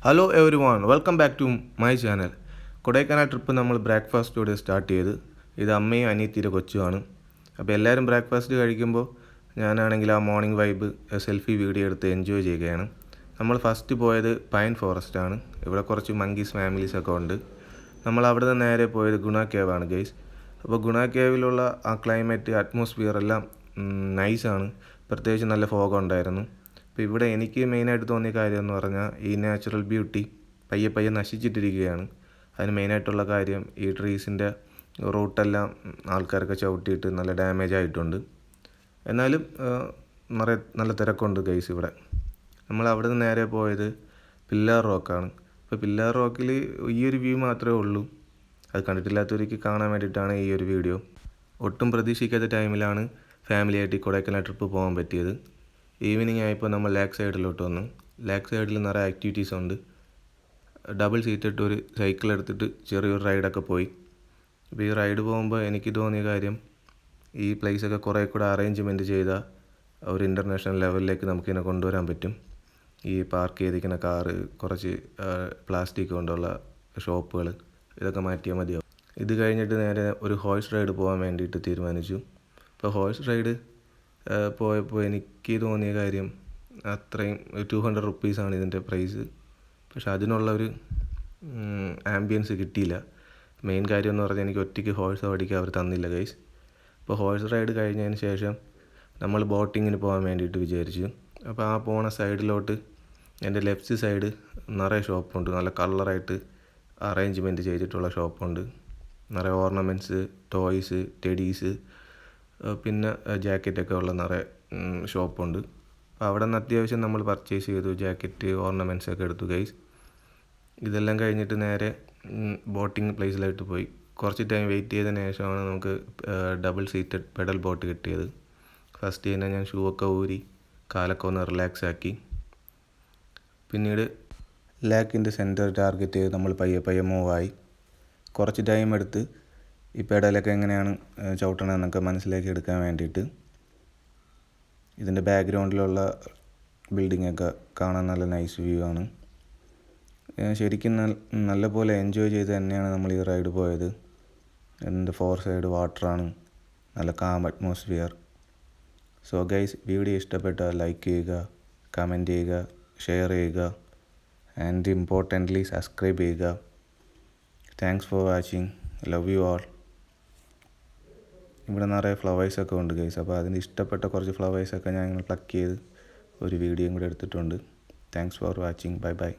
Hello everyone, welcome back to my channel. Kodaikanal trip നമ്മൾ ബ്രേക്ക്ഫാസ്റ്റോടെ start ചെയ്ത്. ഇത് അമ്മയും അനിയത്തിയുടെ കൊച്ചുമാണ്. അപ്പോൾ എല്ലാവരും ബ്രേക്ക്ഫാസ്റ്റ് കഴിക്കുമ്പോൾ ഞാനാണെങ്കിൽ ആ മോർണിംഗ് വൈബ് സെൽഫി വീഡിയോ എടുത്ത് എൻജോയ് ചെയ്യുകയാണ്. നമ്മൾ ഫസ്റ്റ് പോയത് പൈൻ ഫോറസ്റ്റ് ആണ്. ഇവിടെ കുറച്ച് മങ്കീസ് ഫാമിലീസൊക്കെ ഉണ്ട്. നമ്മൾ അവിടെ നിന്ന് നേരെ പോയത് ഗുണ കേവാണ് ഗൈസ്. അപ്പോൾ ഗുണ കേവിലുള്ള ആ ക്ലൈമറ്റ്, അറ്റ്മോസ്ഫിയർ എല്ലാം നൈസാണ്. പ്രത്യേകിച്ച് നല്ല ഫോഗ് ഉണ്ടായിരുന്നു. അപ്പോൾ ഇവിടെ എനിക്ക് മെയിനായിട്ട് തോന്നിയ കാര്യം എന്ന് പറഞ്ഞാൽ ഈ നാച്ചുറൽ ബ്യൂട്ടി പയ്യെ പയ്യെ നശിച്ചിട്ടിരിക്കുകയാണ്. അതിന് മെയിനായിട്ടുള്ള കാര്യം ഈ ട്രീസിൻ്റെ റൂട്ടെല്ലാം ആൾക്കാരൊക്കെ ചവിട്ടിയിട്ട് നല്ല ഡാമേജ് ആയിട്ടുണ്ട്. എന്നാലും നല്ല തിരക്കുണ്ട് ഗൈസ് ഇവിടെ. നമ്മൾ അവിടെ നിന്ന് നേരെ പോയത് പില്ലാർ റോക്കാണ്. അപ്പോൾ പില്ലാർ റോക്കിൽ ഈ ഒരു വ്യൂ മാത്രമേ ഉള്ളൂ. അത് കണ്ടിട്ടില്ലാത്തവർക്ക് കാണാൻ വേണ്ടിയിട്ടാണ് ഈ ഒരു വീഡിയോ. ഒട്ടും പ്രതീക്ഷിക്കാത്ത ടൈമിലാണ് ഫാമിലിയായിട്ട് കൊടൈക്കനാൽ ട്രിപ്പ് പോകാൻ പറ്റിയത്. ഈവനിങ് ആയപ്പോൾ നമ്മൾ ലേക്ക് സൈഡിലോട്ട് വന്നു. ലേക്ക് സൈഡിൽ നിറയെ ആക്ടിവിറ്റീസ് ഉണ്ട്. ഡബിൾ സീറ്റിട്ട് ഒരു സൈക്കിൾ എടുത്തിട്ട് ചെറിയൊരു റൈഡൊക്കെ പോയി. അപ്പോൾ ഈ റൈഡ് പോകുമ്പോൾ എനിക്ക് തോന്നിയ കാര്യം, ഈ പ്ലേസൊക്കെ കുറേ കൂടെ അറേഞ്ച്മെൻറ്റ് ചെയ്താൽ ഒരു ഇൻ്റർനാഷണൽ ലെവലിലേക്ക് നമുക്കിതിനെ കൊണ്ടുവരാൻ പറ്റും. ഈ പാർക്ക് ചെയ്തിരിക്കുന്ന കാറ്, കുറച്ച് പ്ലാസ്റ്റിക് കൊണ്ടുള്ള ഷോപ്പുകൾ, ഇതൊക്കെ മാറ്റിയാൽ മതിയാവും. ഇത് കഴിഞ്ഞിട്ട് നേരെ ഒരു ഹോഴ്സ് റൈഡ് പോകാൻ വേണ്ടിയിട്ട് തീരുമാനിച്ചു. അപ്പോൾ ഹോഴ്സ് റൈഡ് പോയപ്പോൾ എനിക്ക് തോന്നിയ കാര്യം, അത്രയും 200 റുപ്പീസാണ് ഇതിൻ്റെ പ്രൈസ്. പക്ഷെ അതിനുള്ള ഒരു ആംബിയൻസ് കിട്ടിയില്ല. മെയിൻ കാര്യം എന്ന് പറഞ്ഞാൽ എനിക്ക് ഒറ്റയ്ക്ക് ഹോഴ്സ് ഓടിക്കാൻ അവർ തന്നില്ല ഗൈസ്. അപ്പോൾ ഹോഴ്സ് റൈഡ് കഴിഞ്ഞതിന് ശേഷം നമ്മൾ ബോട്ടിങ്ങിന് പോകാൻ വേണ്ടിയിട്ട് വിചാരിച്ചു. അപ്പോൾ ആ പോണ സൈഡിലോട്ട് എൻ്റെ ലെഫ്റ്റ് സൈഡ് നിറയെ ഷോപ്പുണ്ട്. നല്ല കളറായിട്ട് അറേഞ്ച്മെൻറ്റ് ചെയ്തിട്ടുള്ള ഷോപ്പുണ്ട്. നിറയെ ഓർണമെൻറ്റ്സ്, ടോയ്സ്, ടെഡീസ്, പിന്നെ ജാക്കറ്റൊക്കെ ഉള്ള നിറയെ ഷോപ്പുണ്ട്. അപ്പോൾ അവിടെ നിന്ന് അത്യാവശ്യം നമ്മൾ പർച്ചേസ് ചെയ്തു. ജാക്കറ്റ്, ഓർണമെൻറ്റ്സ് ഒക്കെ എടുത്തു ഗൈസ്. ഇതെല്ലാം കഴിഞ്ഞിട്ട് നേരെ ബോട്ടിങ് പ്ലേസിലായിട്ട് പോയി. കുറച്ച് ടൈം വെയിറ്റ് ചെയ്തതിന് ശേഷമാണ് നമുക്ക് ഡബിൾ സീറ്റഡ് പെഡൽ ബോട്ട് കിട്ടിയത്. ഫസ്റ്റ് തന്നെ ഞാൻ ഷൂ ഒക്കെ ഊരി കാലൊക്കെ ഒന്ന് റിലാക്സ് ആക്കി. പിന്നീട് ലേക്കിൻ്റെ സെൻറ്റർ ടാർഗറ്റ് ചെയ്ത് നമ്മൾ പയ്യെ പയ്യെ മൂവായി. കുറച്ച് ടൈം എടുത്ത് ഈ പെഡലൊക്കെ എങ്ങനെയാണ് ചവിട്ടണമെന്നൊക്കെ മനസ്സിലാക്കി എടുക്കാൻ വേണ്ടിയിട്ട്. ഇതിൻ്റെ ബാക്ക്ഗ്രൗണ്ടിലുള്ള ബിൽഡിങ്ങൊക്കെ കാണാൻ നല്ല നൈസ് വ്യൂ ആണ്. ശരിക്കും നല്ലപോലെ എൻജോയ് ചെയ്ത് തന്നെയാണ് നമ്മൾ ഈ റൈഡ് പോയത്. ഇതിൻ്റെ 4 സൈഡ് വാട്ടറാണ്, നല്ല calm atmosphere. So guys, video ഇഷ്ടപ്പെട്ടാൽ ലൈക്ക് ചെയ്യുക, കമൻറ്റ് ചെയ്യുക, ഷെയർ ചെയ്യുക, ആൻഡ് ഇമ്പോർട്ടൻ്റ്ലി സബ്സ്ക്രൈബ് ചെയ്യുക. Thanks for watching. Love you all. ഇവിടെ നിറയെ ഫ്ലവേഴ്സൊക്കെ ഉണ്ട് ഗൈസ്. അപ്പോൾ അതിന് ഇഷ്ടപ്പെട്ട കുറച്ച് ഫ്ലവേഴ്സൊക്കെ ഞാൻ ഇങ്ങനെ പ്ലക്ക് ചെയ്ത് ഒരു വീഡിയോയും കൂടെ എടുത്തിട്ടുണ്ട്. Thanks for watching. Bye bye.